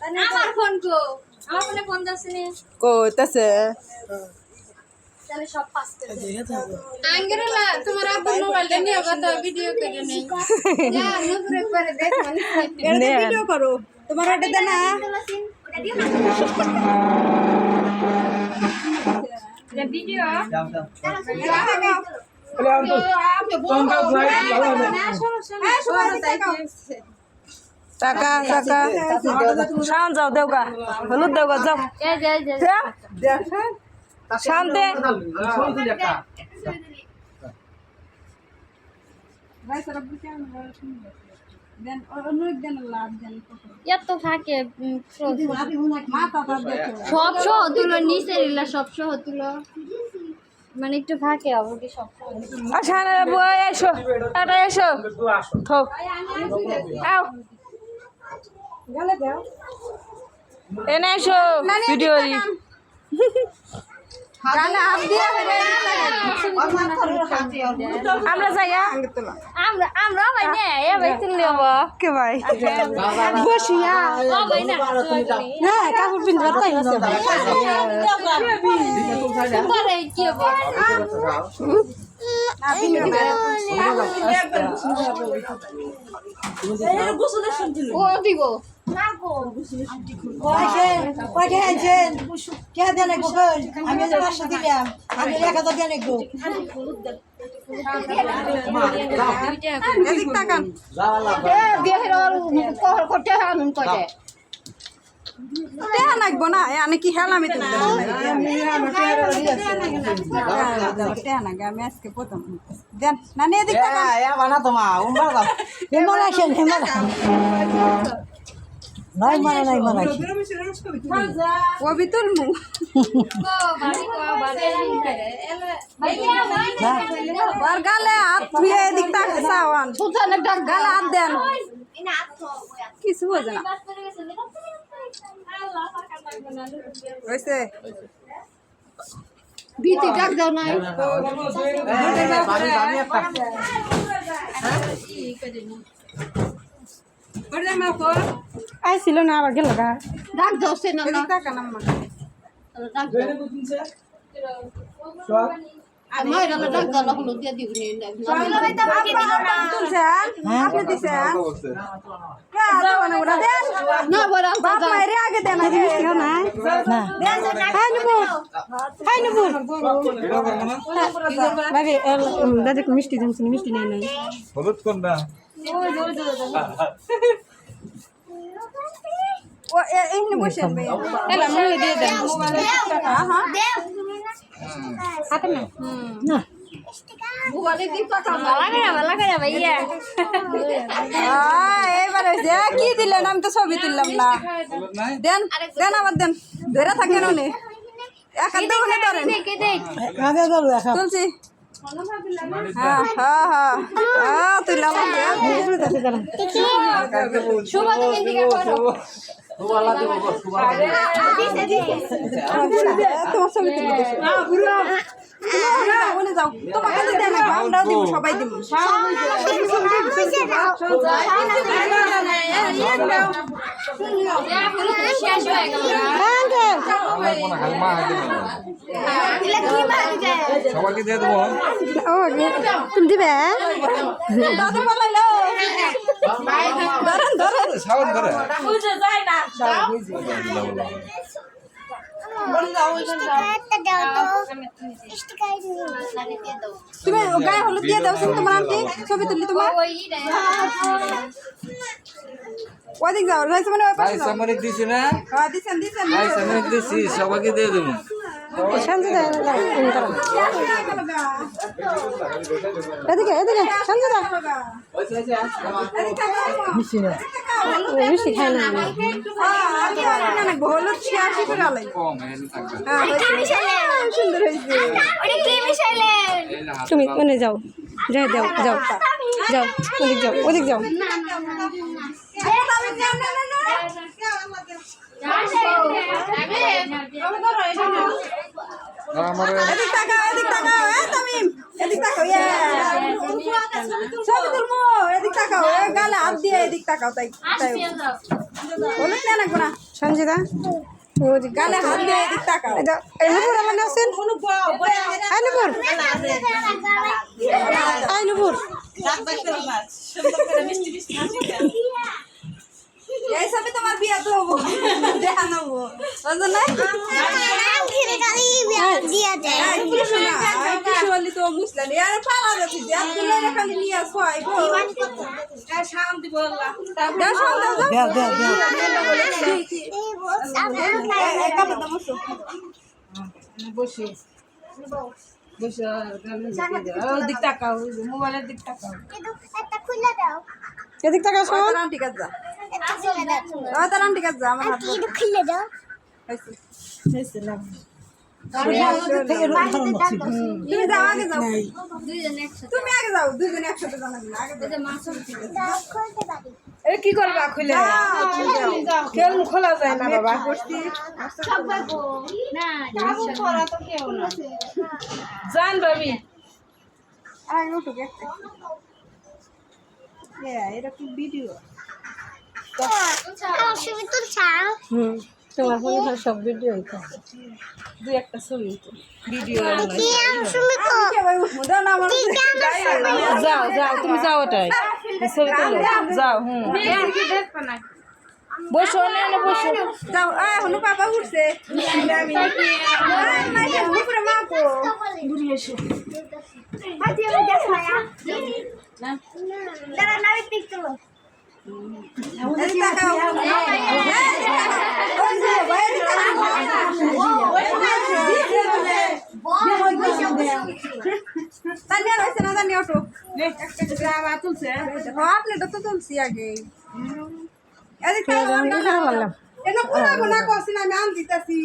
আমার ফোন কো আমার ফোনে ফোন যাচ্ছে না কইতাছে তাহলে সব পাস করে আঙ্গেরলা তোমার আব্বু মোবাইলটা নিয়ে কত ভিডিও করে নেই যা নজরে পরে দেখ মানে নে ভিডিও করো তোমার ওটা দে না এটা ভিডিও টাকা টাকা শাম যাও দেওগা হলুদ দেওগা যাও এই যে শাম দে এত থাকে সব সহ তুলো নিচে নিলা সব সহ তুলো মানে একটু থাকে অবধি সব আসানা বই এসো টাটা এসো থো আও এনে এসো ভিডিও রি আমরা যাই আমরা আমরা ভাই না এ ভাই তুললে হবো কে ভাই বসিয়া ও ভাই না হ্যাঁ কাপড় পিনতে তাই আছে পরে কি হবো ও দিব লাগবো না এনে কি হেলামি আমি আজকে প্রথম দেন না নিয়ে দিক কবি তুলমু আর গালে হাত ধুয়ে এদিক তাকে চাওয়ান গালে হাত দেন কিছু বোঝে না হয়েছে ভীতি ডাক দাও নাই আইছিল না আবার গেল গা ডাক দাও সে না টাকা নাম্মা ডাক দাও আমার এটা ডাক দাও হলো দিয়ে দিবি আপনি দিছেন না বড় বাপ মায়ের আগে দেন দাদা মিষ্টি জানছি মিষ্টি নেই নাই হলুদ কোনটা ও এইখানে বসে এলা মনে দিয়ে দেন হাতে না না ভালো করে ভাইয়া এবারে যে কি দিলেন আমি তো ছবি তুললাম না হলুদ নাই দেন দেন আবার দেন ধরে থাকেন উনি একার দোকানে ধরেন তুলছি হ্যাঁ হ্যাঁ হ্যাঁ হ্যাঁ তুললাম শুভ দিন দিকে করো তোমার ছবি তুলতে বলে যাও তোমাকে তো দেন আমরাও দিব সবাই দিব শেষ হয়ে গেল আমার মনে হয় মা সবাইকে দিয়ে দেবো তুমি দিবে দাদু পালাইলো ধরেন ধরেন সাউন্ড করে তুমি গায়ে হলুদ দিয়ে দাও তোমার আন্টি ছবি তুললি তোমার ওদিক যাও রাইছে মানে ওই পাশে যাও সামরিক দিছি না হ্যাঁ দিছেন দিছেন সামরিক দিছি সবাইকে দিয়ে দেবো শান্তি দেয় এদিকে এদিকে শান্তি দা মিষ্টি খাই না হলুদ 86 করে আলাই কম সুন্দর হয়েছে তুমি ওনে যাও যাও যাও যাও যাও ওদিক যাও আমার এদিক তাকাও তামিম এদিক তাকাও ছবি তুলমু এদিক তাকাও গালে হাত দিয়ে এদিক তাকাও তাই হলুদ না লাগবো না সঞ্জিতা ওদিক গানে হাত দিয়ে এদিক তাকাও এই নুপুর আমার আছেন আই নুপুর আই নুপুর এই সবে তোমার বিয়া তো হবো দেখা নেবো বুঝো না কিশোরী তো মুসলানি আর পালা যাচ্ছে যে তুলে খালি নিয়ে আসো আইবো শাম দিব আল্লাহ দাও শাম দাও দাও বসে বসে দিক তাকাও মোবাইলের দিক তাকাও এদিক টাকা শোন তারান ঠিক আছে তারান ঠিক আছে আমার হাত খুলে দাও তুমি যাও আগে যাও তুমি আগে যাও দুইজনে একসাথে জানাবি আগে এ কি করবা খুলে খেল খোলা যায় না বাবা না যাবো পড়া তো কেউ না জান বাবি আর উঠো দেখতে এটা কি ভিডিও তুমি তো ছাড় তোমার ফোনে সব ভিডিও থাকে দুই একটা ছবি তো ভিডিও কি তুমি তো দাও না আমার যাও যাও তুমি যাও ওটাই ছবি তুলো যাও বসো না বসো যাও হনু পাপা উঠছে আমি উপরে মা কো ঘুরে এসো আজকে আমি দেখায়া না দাঁড়া না পিক তো এই তাকাও তানিয়া রইছে না তানিয়া ওঠো তুলছে হ্যাঁ আপনি তো তুলছি আগে এদিকে বললাম এটা পুরা গোনা করছিলাম আমি আন দিতেছি